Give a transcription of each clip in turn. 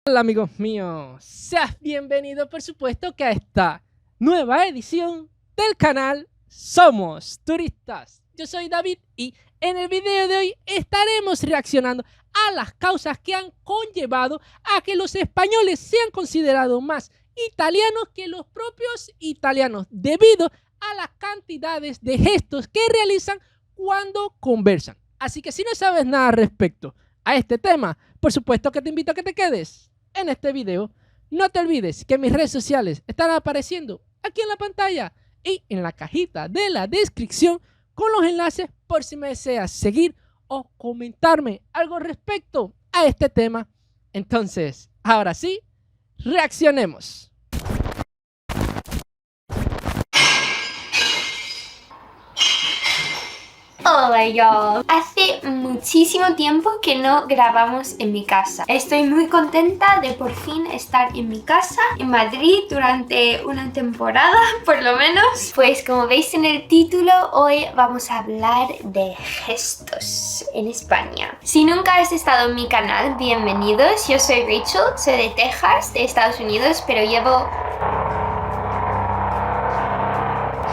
Hola amigos míos, seas bienvenido por supuesto que a esta nueva edición del canal Somos Turistas. Yo soy David y en el video de hoy estaremos reaccionando a las causas que han conllevado a que los españoles sean considerados más italianos que los propios italianos debido a las cantidades de gestos que realizan cuando conversan. Así que si no sabes nada respecto a este tema, por supuesto que te invito a que te quedes en este video. No te olvides que mis redes sociales están apareciendo aquí en la pantalla y en la cajita de la descripción con los enlaces por si me deseas seguir o comentarme algo respecto a este tema. Entonces, ahora sí, reaccionemos. Hola y'all. Hace muchísimo tiempo que no grabamos en mi casa. Estoy muy contenta de por fin estar en mi casa, en Madrid, durante una temporada, por lo menos. Pues como veis en el título, hoy vamos a hablar de gestos en España. Si nunca has estado en mi canal, bienvenidos. Yo soy Rachel, soy de Texas, de Estados Unidos, pero llevo...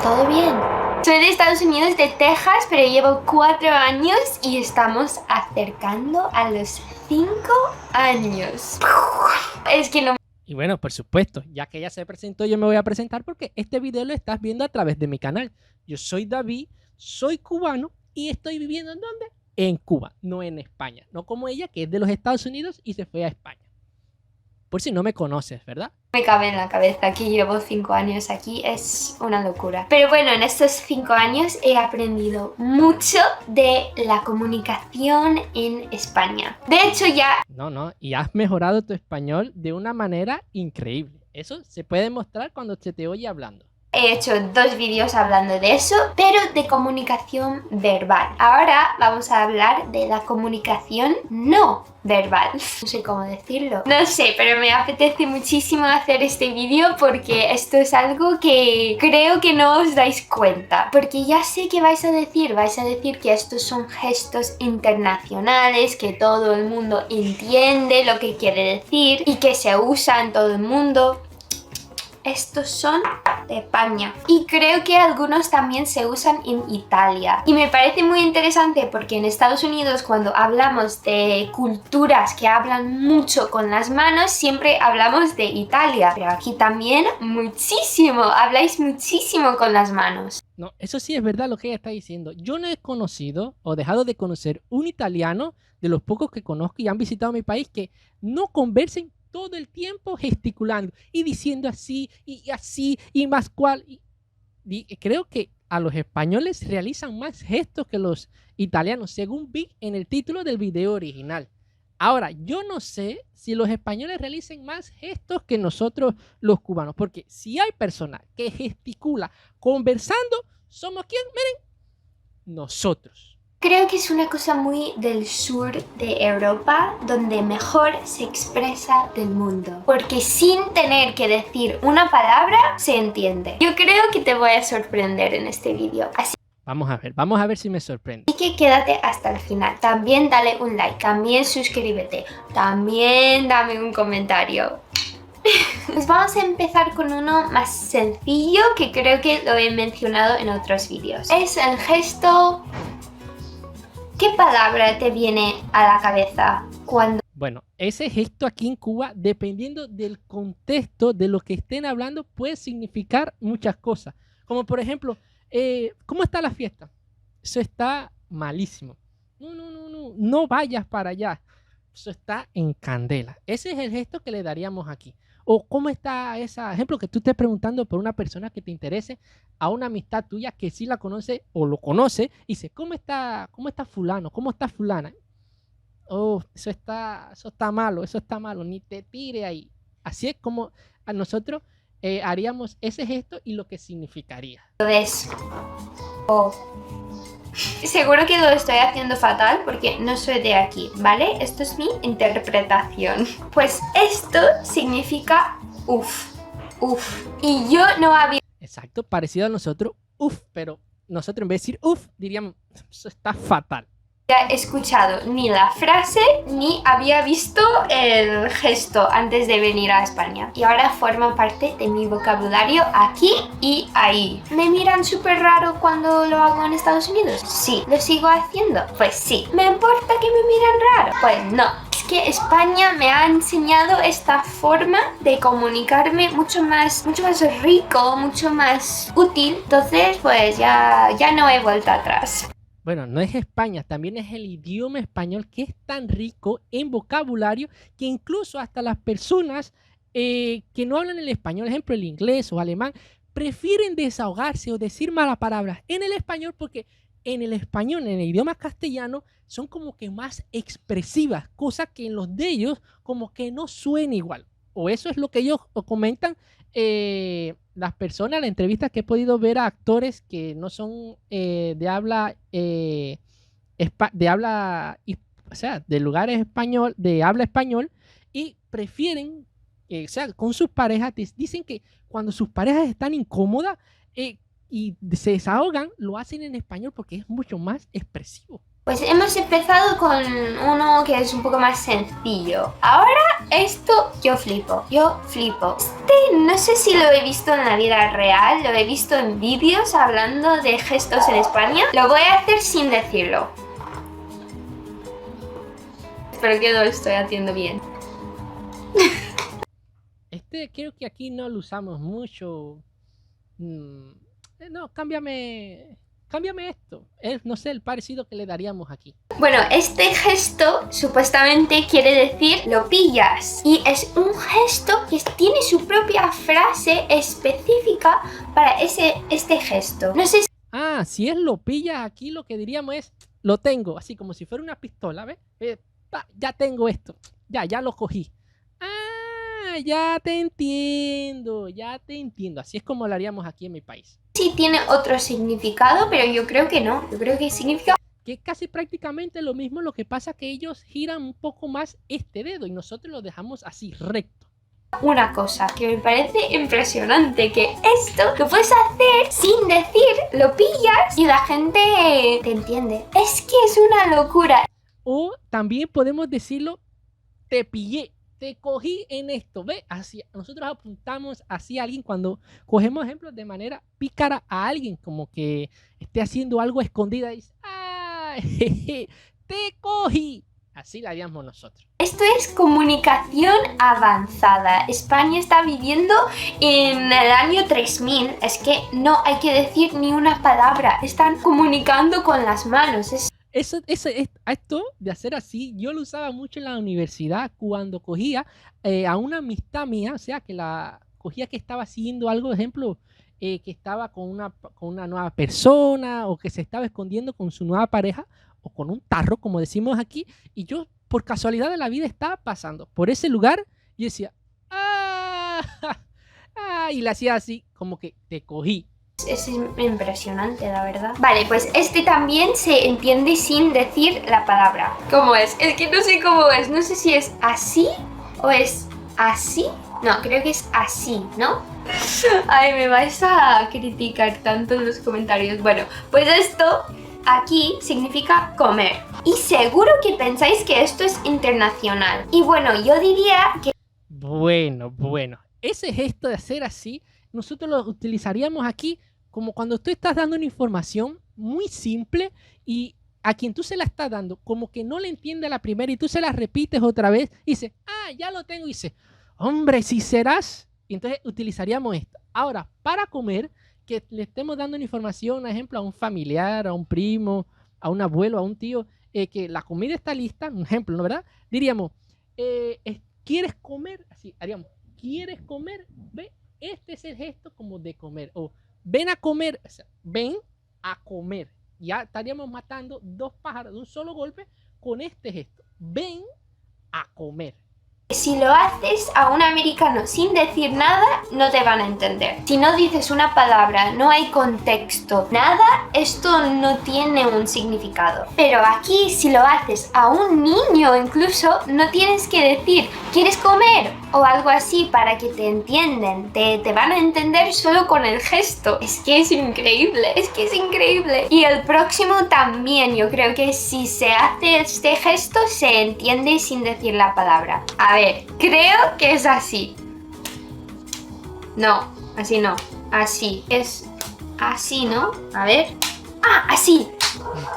¿Todo bien? Soy de Estados Unidos, de Texas, pero llevo 4 años y estamos acercando a los 5 años. Es que no... Y bueno, por supuesto, ya que ella se presentó, yo me voy a presentar porque este video lo estás viendo a través de mi canal. Yo soy David, soy cubano y estoy viviendo ¿en dónde? En Cuba, no en España. No como ella, que es de los Estados Unidos y se fue a España. Por si no me conoces, ¿verdad? Me cabe en la cabeza que llevo 5 años aquí, es una locura. Pero bueno, en estos 5 años he aprendido mucho de la comunicación en España. De hecho ya... No, y has mejorado tu español de una manera increíble. Eso se puede demostrar cuando se te oye hablando. He hecho 2 vídeos hablando de eso, pero de comunicación verbal. Ahora vamos a hablar de la comunicación no verbal. No sé cómo decirlo. No sé, pero me apetece muchísimo hacer este vídeo porque esto es algo que creo que no os dais cuenta. Porque ya sé que vais a decir que estos son gestos internacionales, que todo el mundo entiende lo que quiere decir y que se usa en todo el mundo. Estos son de España y creo que algunos también se usan en Italia y me parece muy interesante porque en Estados Unidos cuando hablamos de culturas que hablan mucho con las manos siempre hablamos de Italia, pero aquí también muchísimo, habláis muchísimo con las manos. No, eso sí es verdad lo que ella está diciendo. Yo no he conocido o dejado de conocer un italiano de los pocos que conozco y han visitado mi país que no conversen todo el tiempo gesticulando y diciendo así y más cual. Y creo que a los españoles realizan más gestos que los italianos, según vi en el título del video original. Ahora, yo no sé si los españoles realicen más gestos que nosotros los cubanos, porque si hay personas que gesticula conversando, ¿somos quién? Miren, nosotros. Creo que es una cosa muy del sur de Europa, donde mejor se expresa del mundo. Porque sin tener que decir una palabra, se entiende. Yo creo que te voy a sorprender en este vídeo. Así Vamos a ver si me sorprende. que quédate hasta el final. También dale un like, también suscríbete, también dame un comentario. Pues vamos a empezar con uno más sencillo que creo que lo he mencionado en otros vídeos. Es el gesto... ¿Qué palabra te viene a la cabeza cuando...? Bueno, ese gesto aquí en Cuba, dependiendo del contexto de lo que estén hablando, puede significar muchas cosas. Como por ejemplo, ¿cómo está la fiesta? Eso está malísimo. No vayas para allá. Eso está en candela. Ese es el gesto que le daríamos aquí. O cómo está ese ejemplo que tú estés preguntando por una persona que te interese, a una amistad tuya que sí la conoce o lo conoce, y dice, ¿cómo está fulano? ¿Cómo está fulana? Oh, eso está malo, ni te tire ahí. Así es como a nosotros haríamos ese gesto y lo que significaría. ¿Ves? Oh. Seguro que lo estoy haciendo fatal porque no soy de aquí, ¿vale? Esto es mi interpretación. Pues esto significa uff, uff. Y yo no había... Exacto, parecido a nosotros, uff, pero nosotros en vez de decir uff, diríamos, eso está fatal. He escuchado ni la frase ni había visto el gesto antes de venir a España. Y ahora forma parte de mi vocabulario aquí y ahí. ¿Me miran súper raro cuando lo hago en Estados Unidos? Sí. ¿Lo sigo haciendo? Pues sí. ¿Me importa que me miran raro? Pues no. Es que España me ha enseñado esta forma de comunicarme mucho más rico, mucho más útil. Entonces, pues ya no he vuelto atrás. Bueno, no es España, también es el idioma español que es tan rico en vocabulario que incluso hasta las personas que no hablan el español, ejemplo el inglés o alemán, prefieren desahogarse o decir malas palabras en el español porque en el español, en el idioma castellano, son como que más expresivas, cosa que en los de ellos como que no suena igual. O eso es lo que ellos comentan. Las personas, la entrevista que he podido ver a actores que no son de habla, o sea, de lugares español, de habla español, y prefieren, o sea, con sus parejas, dicen que cuando sus parejas están incómodas y se desahogan, lo hacen en español porque es mucho más expresivo. Pues hemos empezado con uno que es un poco más sencillo. Ahora esto yo flipo. No sé si lo he visto en la vida real, lo he visto en vídeos hablando de gestos en España. Lo voy a hacer sin decirlo. Espero que lo estoy haciendo bien. Creo que aquí no lo usamos mucho. No, cámbiame esto. No sé el parecido que le daríamos aquí. Bueno, este gesto supuestamente quiere decir lo pillas. Y es un gesto que tiene su propia frase específica para este gesto. No sé si... Si es lo pillas, aquí lo que diríamos es lo tengo, así como si fuera una pistola, ¿ves? Ya tengo esto, ya lo cogí. Ya te entiendo. Así es como lo haríamos aquí en mi país. Sí tiene otro significado, pero yo creo que no. Yo creo que significa... que es casi prácticamente lo mismo, lo que pasa que ellos giran un poco más este dedo y nosotros lo dejamos así recto. Una cosa que me parece impresionante, que esto lo puedes hacer sin decir, lo pillas y la gente te entiende. Es que es una locura. O también podemos decirlo, te pillé, te cogí en esto, ¿ves? Así, nosotros apuntamos así a alguien cuando cogemos ejemplos de manera pícara a alguien, como que esté haciendo algo escondida y dice, jeje, te cogí. Así la haríamos nosotros. Esto es comunicación avanzada. España está viviendo en el año 3000. Es que no hay que decir ni una palabra. Están comunicando con las manos. Esto de hacer así, yo lo usaba mucho en la universidad cuando cogía a una amistad mía, o sea, que la cogía que estaba haciendo algo, ejemplo, que estaba con una nueva persona o que se estaba escondiendo con su nueva pareja o con un tarro, como decimos aquí, y yo por casualidad de la vida estaba pasando por ese lugar y decía, y le hacía así, como que te cogí. Es impresionante, la verdad. Vale, pues este también se entiende sin decir la palabra. ¿Cómo es? Es que no sé cómo es. No sé si es así o es así. No, creo que es así, ¿no? Ay, me vais a criticar tanto en los comentarios. Bueno, pues esto aquí significa comer. Y seguro que pensáis que esto es internacional. Y bueno, yo diría que... Bueno. Ese gesto de hacer así, nosotros lo utilizaríamos aquí como cuando tú estás dando una información muy simple y a quien tú se la estás dando, como que no le entiende a la primera y tú se la repites otra vez y dices, ya lo tengo, y dice, hombre, si serás. Y entonces utilizaríamos esto. Ahora, para comer, que le estemos dando una información, por ejemplo, a un familiar, a un primo, a un abuelo, a un tío, que la comida está lista, un ejemplo, ¿no verdad? Diríamos, ¿quieres comer? Así, haríamos, ¿quieres comer? ¿Ve? Este es el gesto como de comer. O ven a comer, o sea, ven a comer. Ya estaríamos matando dos pájaros de un solo golpe con este gesto. Ven a comer. Si lo haces a un americano sin decir nada, no te van a entender. Si no dices una palabra, no hay contexto, nada, esto no tiene un significado. Pero aquí, si lo haces a un niño incluso, no tienes que decir ¿quieres comer? O algo así para que te entiendan. Te van a entender solo con el gesto. Es que es increíble, es que es increíble. Y el próximo también, yo creo que si se hace este gesto, se entiende sin decir la palabra. A ver, creo que es así. No, así no. Así, es así, ¿no? A ver. Ah, así.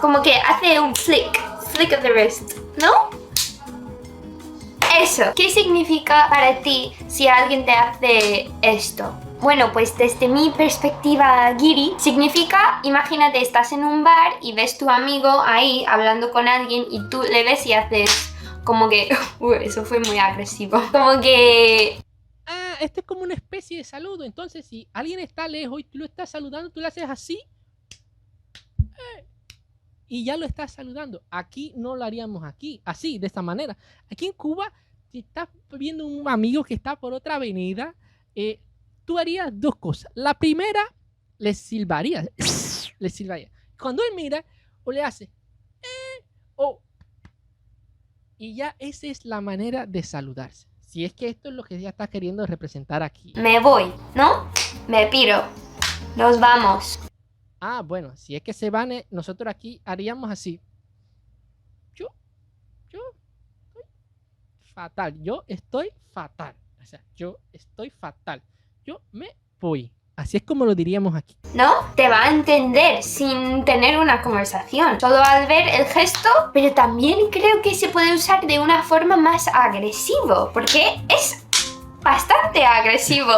Como que hace un flick of the wrist, ¿no? Eso. ¿Qué significa para ti si alguien te hace esto? Bueno, pues desde mi perspectiva guiri, significa, imagínate, estás en un bar y ves tu amigo ahí hablando con alguien y tú le ves y haces como que... eso fue muy agresivo. Como que... Ah, esto es como una especie de saludo. Entonces, si alguien está lejos y tú lo estás saludando, tú le haces así. Y ya lo estás saludando. Aquí no lo haríamos así, de esta manera. Aquí en Cuba, si estás viendo un amigo que está por otra avenida, tú harías dos cosas. La primera, le silbarías. Le silbarías. Cuando él mira, o le hace, o... Y ya esa es la manera de saludarse. Si es que esto es lo que ella está queriendo representar aquí. Me voy, ¿no? Me piro. Nos vamos. Ah, bueno, si es que se van, nosotros aquí haríamos así. Yo estoy fatal. Yo estoy fatal. O sea, yo estoy fatal. Yo me voy. Así es como lo diríamos aquí. ¿No? Te va a entender sin tener una conversación. Solo al ver el gesto, pero también creo que se puede usar de una forma más agresivo. Porque es bastante agresivo.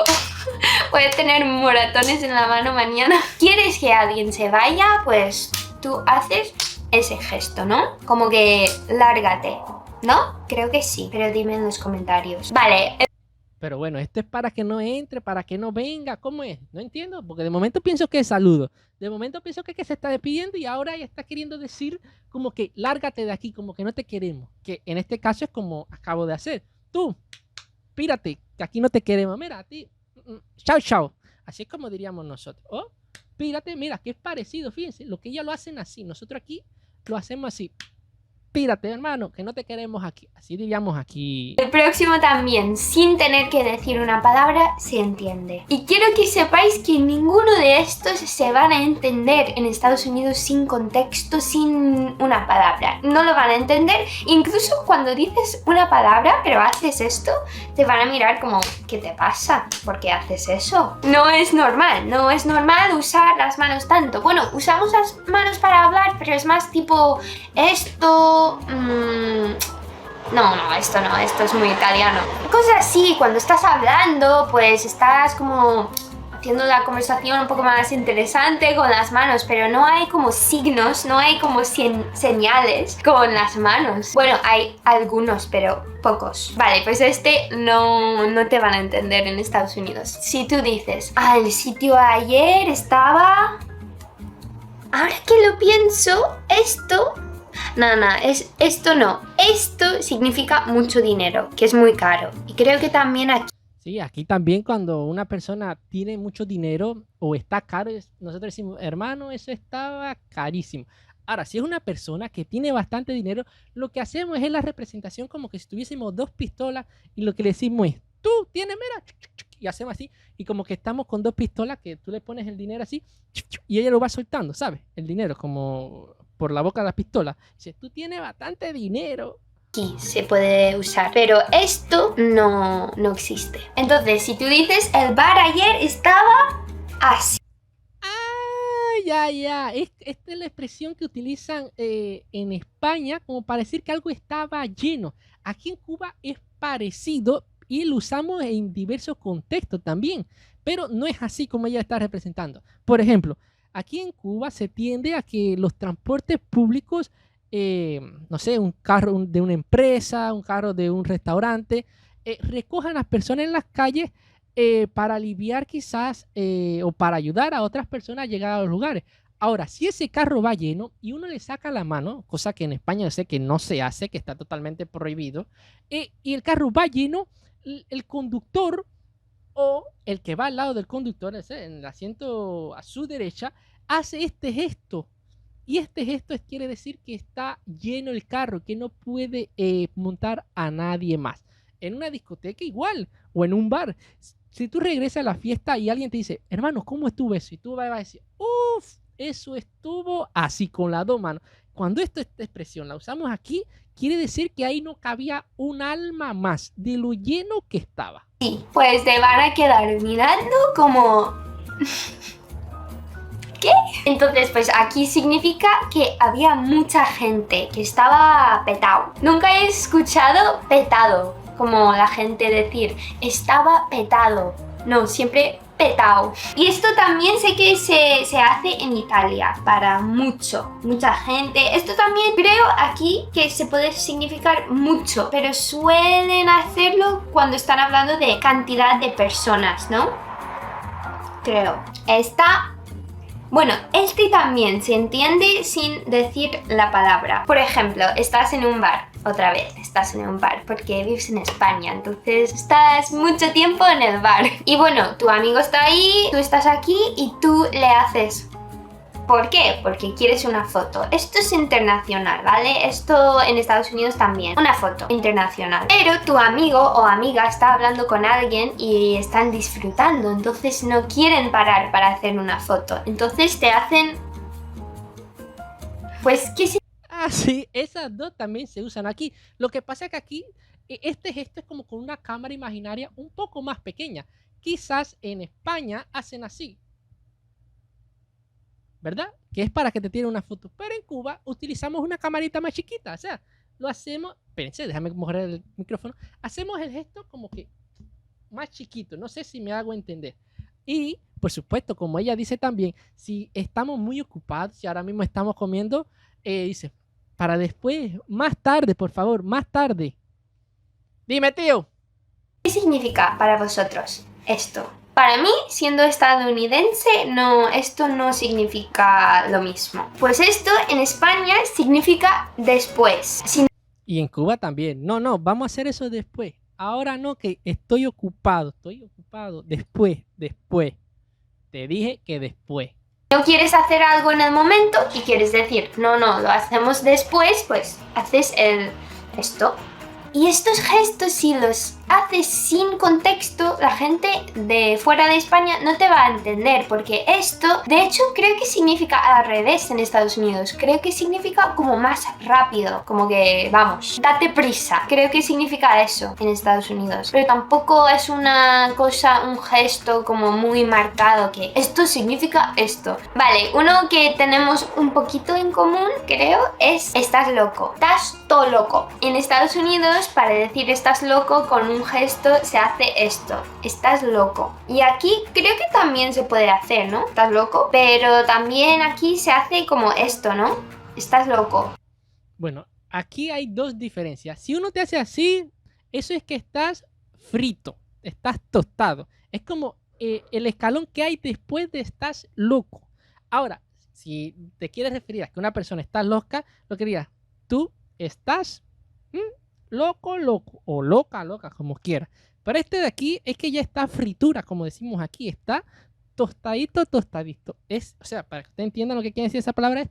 Puede tener moratones en la mano mañana. ¿Quieres que alguien se vaya? Pues tú haces ese gesto, ¿no? Como que lárgate, ¿no? Creo que sí, pero dime en los comentarios. Vale. Pero bueno, esto es para que no entre, para que no venga. ¿Cómo es? No entiendo, porque de momento pienso que es saludo. De momento pienso que se está despidiendo y ahora ya está queriendo decir como que lárgate de aquí, como que no te queremos. Que en este caso es como acabo de hacer. Tú, pírate, que aquí no te queremos. Mira, a ti, chao, chao. Así es como diríamos nosotros. Oh, pírate, mira, que es parecido. Fíjense, lo que ellos lo hacen así. Nosotros aquí lo hacemos así. Pírate, hermano, que no te queremos aquí. Así diríamos aquí. El próximo también, sin tener que decir una palabra, se entiende. Y quiero que sepáis que ninguno de estos se van a entender en Estados Unidos sin contexto, sin una palabra. No lo van a entender. Incluso cuando dices una palabra, pero haces esto, te van a mirar como, ¿qué te pasa? ¿Por qué haces eso? No es normal, no es normal usar las manos tanto. Bueno, usamos las manos para hablar, pero es más tipo esto... No, esto no, esto es muy italiano. Cosas así, cuando estás hablando, pues estás como haciendo la conversación un poco más interesante con las manos, pero no hay como signos, no hay como señales con las manos. Bueno, hay algunos, pero pocos. Vale, pues este no te van a entender en Estados Unidos. Si tú dices, el sitio ayer estaba... Ahora que lo pienso, esto... No, esto no. Esto significa mucho dinero, que es muy caro. Y creo que también aquí... Sí, aquí también cuando una persona tiene mucho dinero o está caro, nosotros decimos, hermano, eso estaba carísimo. Ahora, si es una persona que tiene bastante dinero, lo que hacemos es la representación como que si tuviésemos dos pistolas y lo que le decimos es, tú tienes, mira, y hacemos así, y como que estamos con dos pistolas que tú le pones el dinero así y ella lo va soltando, ¿sabes? El dinero como... por la boca de la pistola. Dice, tú tienes bastante dinero. Aquí se puede usar, pero esto no existe. Entonces, si tú dices, el bar ayer estaba así. Ya. Esta es la expresión que utilizan en España como para decir que algo estaba lleno. Aquí en Cuba es parecido y lo usamos en diversos contextos también, pero no es así como ella está representando. Por ejemplo, aquí en Cuba se tiende a que los transportes públicos, no sé, un carro de una empresa, un carro de un restaurante, recojan a las personas en las calles para aliviar quizás o para ayudar a otras personas a llegar a los lugares. Ahora, si ese carro va lleno y uno le saca la mano, cosa que en España yo sé que no se hace, que está totalmente prohibido, y el carro va lleno, el conductor o el que va al lado del conductor, ese, en el asiento a su derecha, hace este gesto. Y este gesto quiere decir que está lleno el carro, que no puede montar a nadie más. En una discoteca igual, o en un bar. Si tú regresas a la fiesta y alguien te dice, hermano, ¿cómo estuvo eso? Y tú vas a decir, uff, eso estuvo así, con las dos manos. Cuando esta expresión la usamos aquí, quiere decir que ahí no cabía un alma más de lo lleno que estaba. Sí, pues te van a quedar mirando como... ¿Qué? Entonces, pues aquí significa que había mucha gente, que estaba petado. Nunca he escuchado petado, como la gente decir, estaba petado. No, siempre petado. Y esto también sé que se hace en Italia, para mucha gente. Esto también creo aquí que se puede significar mucho, pero suelen hacerlo cuando están hablando de cantidad de personas, ¿no? Creo. Bueno, este también se entiende sin decir la palabra. Por ejemplo, estás en un bar, otra vez, estás en un bar, porque vives en España, entonces estás mucho tiempo en el bar. Y bueno, tu amigo está ahí, tú estás aquí y tú le haces... ¿Por qué? Porque quieres una foto. Esto es internacional, ¿vale? Esto en Estados Unidos también. Una foto internacional. Pero tu amigo o amiga está hablando con alguien y están disfrutando. Entonces no quieren parar para hacer una foto. Entonces te hacen... Pues, ¿qué se...? Ah, sí, esas dos también se usan aquí. Lo que pasa es que aquí este gesto es como con una cámara imaginaria un poco más pequeña. Quizás en España hacen así, ¿verdad? Que es para que te tiren una foto. Pero en Cuba utilizamos una camarita más chiquita. O sea, lo hacemos... Espérense, déjame mojar el micrófono. Hacemos el gesto como que más chiquito. No sé si me hago entender. Y, por supuesto, como ella dice también, si estamos muy ocupados, si ahora mismo estamos comiendo, dice, para después, más tarde, por favor, más tarde. Dime, tío. ¿Qué significa para vosotros esto? Para mí, siendo estadounidense, esto no significa lo mismo. Pues esto en España significa después. Y en Cuba también. No, vamos a hacer eso después. Ahora no, que estoy ocupado. Después. Te dije que después. No quieres hacer algo en el momento y quieres decir, no, lo hacemos después, pues haces esto. Y estos gestos, si los haces sin contexto, la gente de fuera de España no te va a entender, porque esto, de hecho, creo que significa al revés en Estados Unidos. Creo que significa como más rápido, como que, vamos, date prisa. Creo que significa eso en Estados Unidos. Pero tampoco es una cosa, un gesto como muy marcado, que esto significa esto. Vale, uno que tenemos un poquito en común, creo, es estás loco. Estás todo loco. En Estados Unidos, para decir estás loco, con un gesto se hace esto, estás loco. Y aquí creo que también se puede hacer, ¿no? Estás loco, pero también aquí se hace como esto, ¿no? Estás loco. Bueno, aquí hay dos diferencias. Si uno te hace así, eso es que estás frito, estás tostado. Es como el escalón que hay después de estás loco. Ahora, si te quieres referir a que una persona está loca, lo que digas, tú estás loco o loca, como quieras. Pero este de aquí es que ya está fritura, como decimos aquí, está tostadito. O sea, para que ustedes entiendan lo que quiere decir esa palabra, es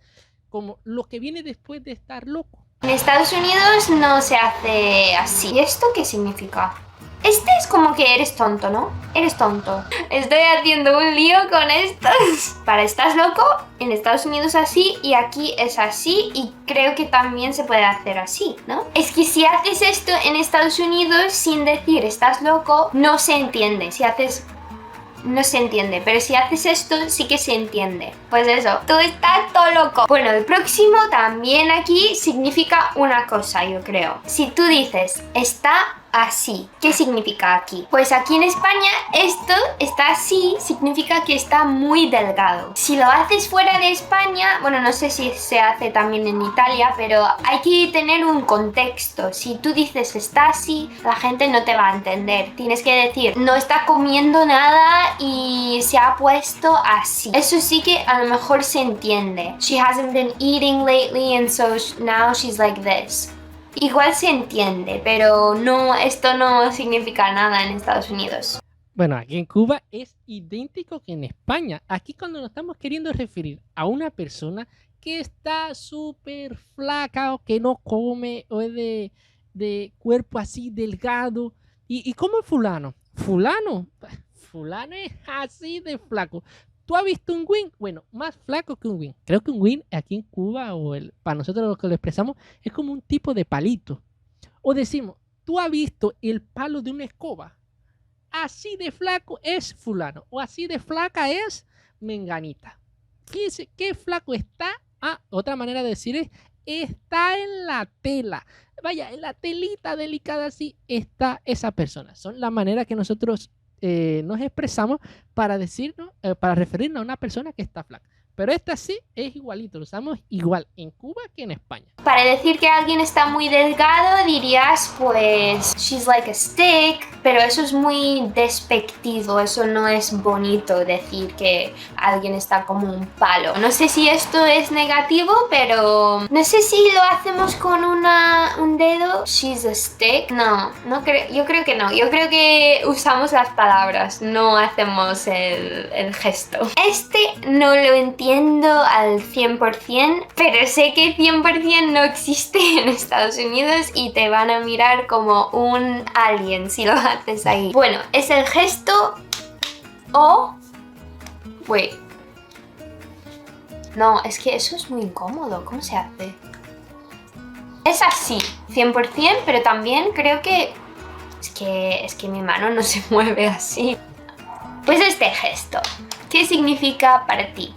como lo que viene después de estar loco. En Estados Unidos no se hace así. ¿Y esto qué significa? Este es como que eres tonto, ¿no? Eres tonto. Estoy haciendo un lío con esto. Para estás loco, en Estados Unidos así y aquí es así y creo que también se puede hacer así, ¿no? Es que si haces esto en Estados Unidos sin decir estás loco, no se entiende. Si haces... No se entiende, pero si haces esto sí que se entiende. Pues eso, tú estás todo loco. Bueno, el próximo también aquí significa una cosa, yo creo. Si tú dices está así. ¿Qué significa aquí? Pues aquí en España esto está así, significa que está muy delgado. Si lo haces fuera de España, bueno, no sé si se hace también en Italia, pero hay que tener un contexto. Si tú dices está así, la gente no te va a entender. Tienes que decir no está comiendo nada y se ha puesto así. Eso sí que a lo mejor se entiende. She hasn't been eating lately and so now she's like this. Igual se entiende, pero no, esto no significa nada en Estados Unidos. Bueno, aquí en Cuba es idéntico que en España. Aquí cuando nos estamos queriendo referir a una persona que está súper flaca o que no come o es de cuerpo así delgado. ¿Y cómo es fulano? Fulano es así de flaco. ¿Tú has visto un win? Bueno, más flaco que un win. Creo que un win aquí en Cuba, para nosotros los que lo expresamos, es como un tipo de palito. O decimos, ¿tú has visto el palo de una escoba? Así de flaco es fulano. O así de flaca es menganita. ¿Qué flaco está? Otra manera de decir es, está en la tela. Vaya, en la telita delicada así está esa persona. Son la manera que nosotros nos expresamos para decirnos, para referirnos a una persona que está flaca. Pero esta sí es igualito, lo usamos igual en Cuba que en España. Para decir que alguien está muy delgado dirías pues she's like a stick, pero eso es muy despectivo, eso no es bonito decir que alguien está como un palo. No sé si esto es negativo, pero no sé si lo hacemos con un dedo. She's a stick. No creo, yo creo que no. Yo creo que usamos las palabras, no hacemos el gesto. Este no lo entiendo al 100%, pero sé que 100% no existe en Estados Unidos y te van a mirar como un alien si lo haces ahí. Bueno, es el gesto o... Wait. No, es que eso es muy incómodo. ¿Cómo se hace? Es así, 100%, pero también creo que... Es que mi mano no se mueve así. Pues este gesto, ¿qué significa para ti?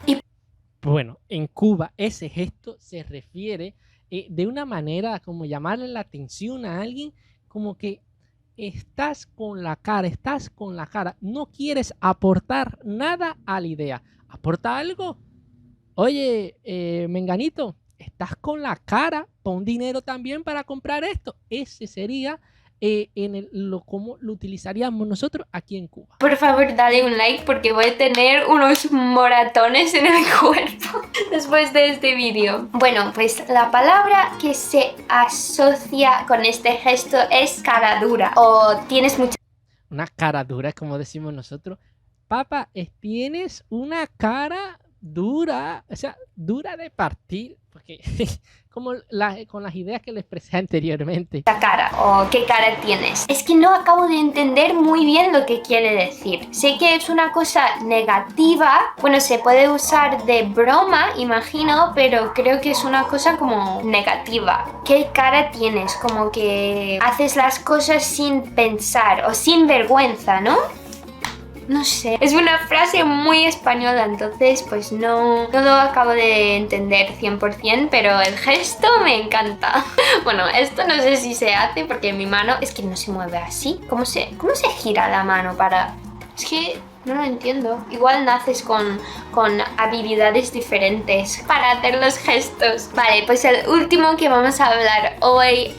Bueno, en Cuba ese gesto se refiere de una manera como llamarle la atención a alguien, como que estás con la cara, no quieres aportar nada a la idea. ¿Aporta algo? Oye, menganito, estás con la cara, pon dinero también para comprar esto. Ese sería cómo lo utilizaríamos nosotros aquí en Cuba. Por favor, dale un like porque voy a tener unos moratones en el cuerpo después de este vídeo. Bueno, pues la palabra que se asocia con este gesto es cara dura o tienes mucha... Una cara dura, como decimos nosotros. Papá, tienes una cara dura, o sea, dura de partir, porque como con las ideas que le expresé anteriormente. La cara o qué cara tienes. Es que no acabo de entender muy bien lo que quiere decir. Sé que es una cosa negativa, bueno, se puede usar de broma, imagino, pero creo que es una cosa como negativa. ¿Qué cara tienes? Como que haces las cosas sin pensar o sin vergüenza, ¿no? No sé, es una frase muy española, entonces pues no lo acabo de entender 100%, pero el gesto me encanta. Bueno, esto no sé si se hace porque mi mano es que no se mueve así. ¿Cómo se gira la mano para...? Es que no lo entiendo. Igual naces con habilidades diferentes para hacer los gestos. Vale, pues el último que vamos a hablar hoy,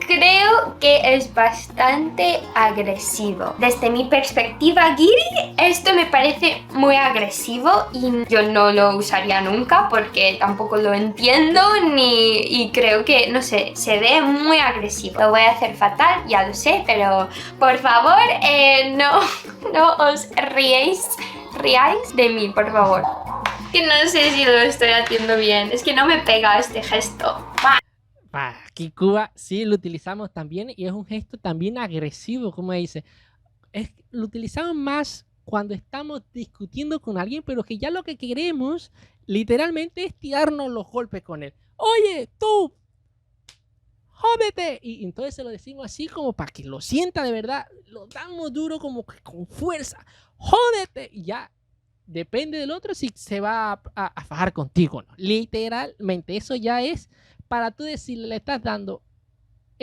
creo que es bastante agresivo. Desde mi perspectiva, Giri, esto me parece muy agresivo y yo no lo usaría nunca porque tampoco lo entiendo y creo que, no sé, se ve muy agresivo. Lo voy a hacer fatal, ya lo sé, pero por favor, no os riáis de mí, por favor. Que no sé si lo estoy haciendo bien, es que no me pega este gesto. Aquí en Cuba sí lo utilizamos también y es un gesto también agresivo, como dice. Lo utilizamos más cuando estamos discutiendo con alguien, pero que ya lo que queremos literalmente es tirarnos los golpes con él. Oye, tú, jódete. Y entonces se lo decimos así como para que lo sienta de verdad. Lo damos duro como que con fuerza. Jódete. Y ya depende del otro si se va a fajar contigo o no. Literalmente eso ya es... Para tú decirle, le estás dando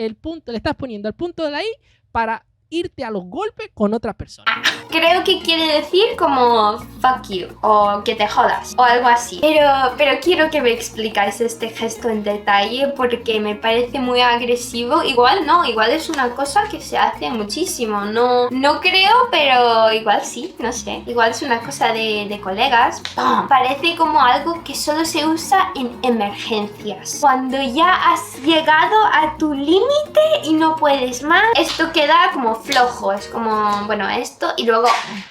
el punto, le estás poniendo el punto de la I para irte a los golpes con otra persona. Creo que quiere decir como fuck you o que te jodas o algo así. Pero quiero que me explicáis este gesto en detalle porque me parece muy agresivo. Igual no, igual es una cosa que se hace muchísimo. No creo, pero igual sí, no sé. Igual es una cosa de colegas. ¡Pum! Parece como algo que solo se usa en emergencias. Cuando ya has llegado a tu límite y no puedes más, esto queda como flojo, es como, bueno, esto y luego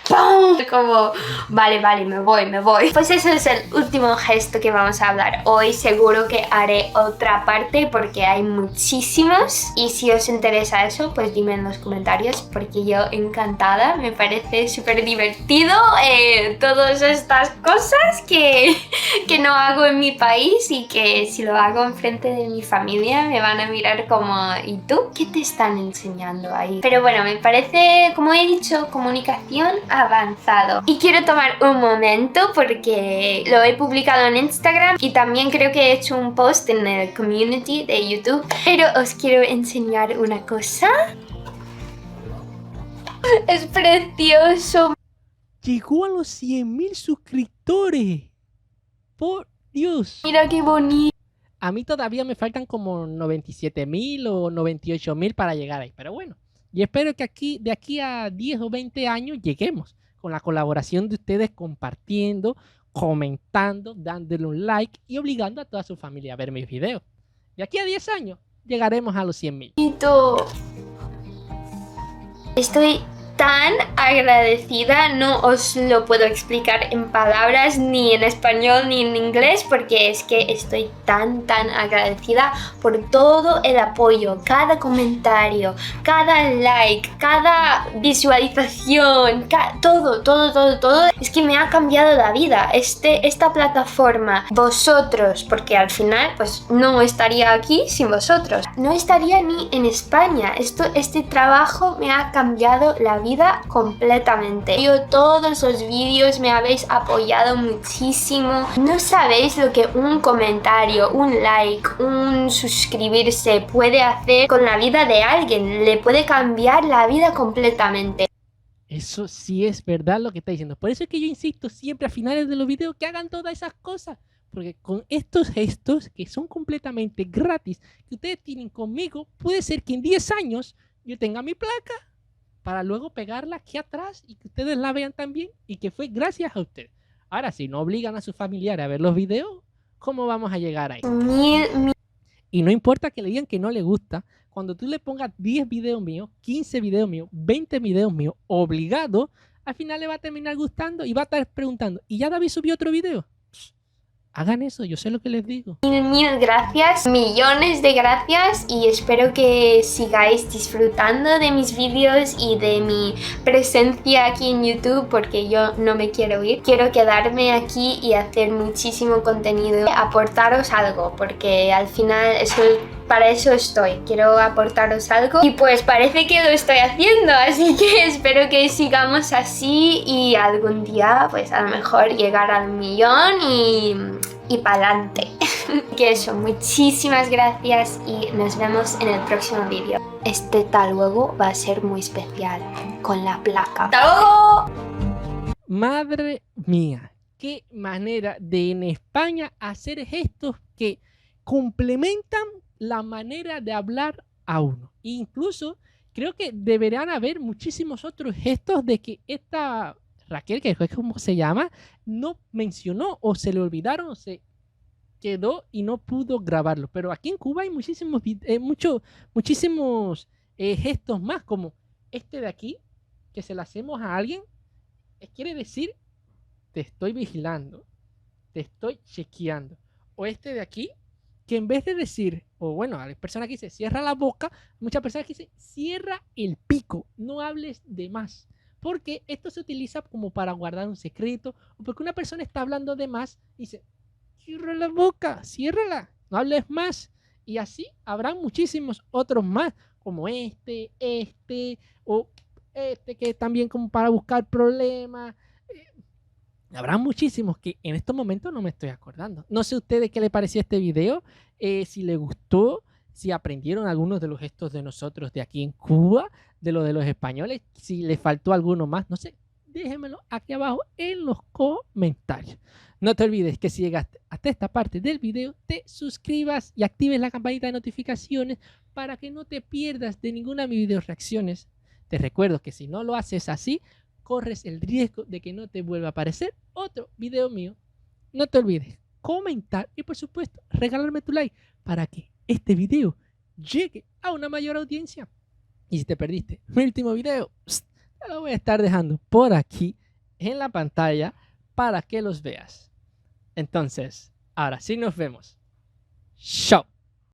¡pum! Como, vale, me voy. Pues eso es el último gesto que vamos a hablar hoy. Seguro que haré otra parte porque hay muchísimos y si os interesa eso, pues dime en los comentarios porque yo encantada, me parece súper divertido todas estas cosas que no hago en mi país y que si lo hago enfrente de mi familia me van a mirar como, ¿y tú? ¿Qué te están enseñando ahí? Pero bueno, me parece, como he dicho, comunicación avanzado. Y quiero tomar un momento porque lo he publicado en Instagram y también creo que he hecho un post en el community de YouTube. Pero os quiero enseñar una cosa. Es precioso. Llegó a los 100.000 suscriptores. Por Dios. Mira qué bonito. A mí todavía me faltan como 97.000 o 98.000 para llegar ahí. Pero bueno. Y espero que de aquí a 10 o 20 años lleguemos con la colaboración de ustedes compartiendo, comentando, dándole un like y obligando a toda su familia a ver mis videos. De aquí a 10 años llegaremos a los 100.000. Estoy tan agradecida, no os lo puedo explicar en palabras, ni en español ni en inglés, porque es que estoy tan agradecida por todo el apoyo, cada comentario, cada like, cada visualización, todo. Es que me ha cambiado la vida, esta plataforma, vosotros, porque al final pues no estaría aquí sin vosotros, no estaría ni en España. Este trabajo me ha cambiado la vida completamente. Yo todos los vídeos me habéis apoyado muchísimo. No sabéis lo que un comentario, un like, un suscribirse puede hacer con la vida de alguien. Le puede cambiar la vida completamente. Eso sí es verdad lo que está diciendo. Por eso es que yo insisto siempre a finales de los videos que hagan todas esas cosas. Porque con estos gestos que son completamente gratis, que ustedes tienen conmigo, puede ser que en 10 años yo tenga mi placa para luego pegarla aquí atrás y que ustedes la vean también y que fue gracias a ustedes. Ahora, si no obligan a sus familiares a ver los videos, ¿cómo vamos a llegar ahí? Y no importa que le digan que no le gusta, cuando tú le pongas 10 videos míos, 15 videos míos, 20 videos míos, obligado, al final le va a terminar gustando y va a estar preguntando, ¿y ya David subió otro video? Hagan eso, yo sé lo que les digo. Mil gracias, millones de gracias y espero que sigáis disfrutando de mis vídeos y de mi presencia aquí en YouTube porque yo no me quiero ir. Quiero quedarme aquí y hacer muchísimo contenido, aportaros algo porque al final para eso estoy, quiero aportaros algo y pues parece que lo estoy haciendo, así que espero que sigamos así y algún día pues a lo mejor llegar al 1.000.000 y pa'lante. Que eso, muchísimas gracias y nos vemos en el próximo vídeo. Este tal luego va a ser muy especial con la placa. ¡Hasta luego! Madre mía, qué manera de en España hacer gestos que complementan la manera de hablar a uno. Incluso creo que deberían haber muchísimos otros gestos de que esta Raquel, que es como se llama, no mencionó o se le olvidaron o se quedó y no pudo grabarlo. Pero aquí en Cuba hay muchísimos gestos más, como este de aquí, que se lo hacemos a alguien, quiere decir te estoy vigilando, te estoy chequeando. O este de aquí, que en vez de decir, o bueno, a la persona que dice cierra la boca, muchas personas que dicen cierra el pico, no hables de más. Porque esto se utiliza como para guardar un secreto, o porque una persona está hablando de más y dice, cierra la boca, ciérrala, no hables más. Y así habrá muchísimos otros más, como o que también como para buscar problemas. Habrá muchísimos que en estos momentos no me estoy acordando. No sé a ustedes qué les pareció este video, si les gustó, si aprendieron algunos de los gestos de nosotros de aquí en Cuba, de los españoles, si les faltó alguno más, no sé, déjenmelo aquí abajo en los comentarios. No te olvides que si llegaste hasta esta parte del video, te suscribas y actives la campanita de notificaciones para que no te pierdas de ninguna de mis video reacciones. Te recuerdo que si no lo haces así, corres el riesgo de que no te vuelva a aparecer otro video mío. No te olvides comentar y por supuesto regalarme tu like para que este video llegue a una mayor audiencia. Y si te perdiste mi último video, te lo voy a estar dejando por aquí en la pantalla para que los veas. Entonces, ahora sí nos vemos. Chao.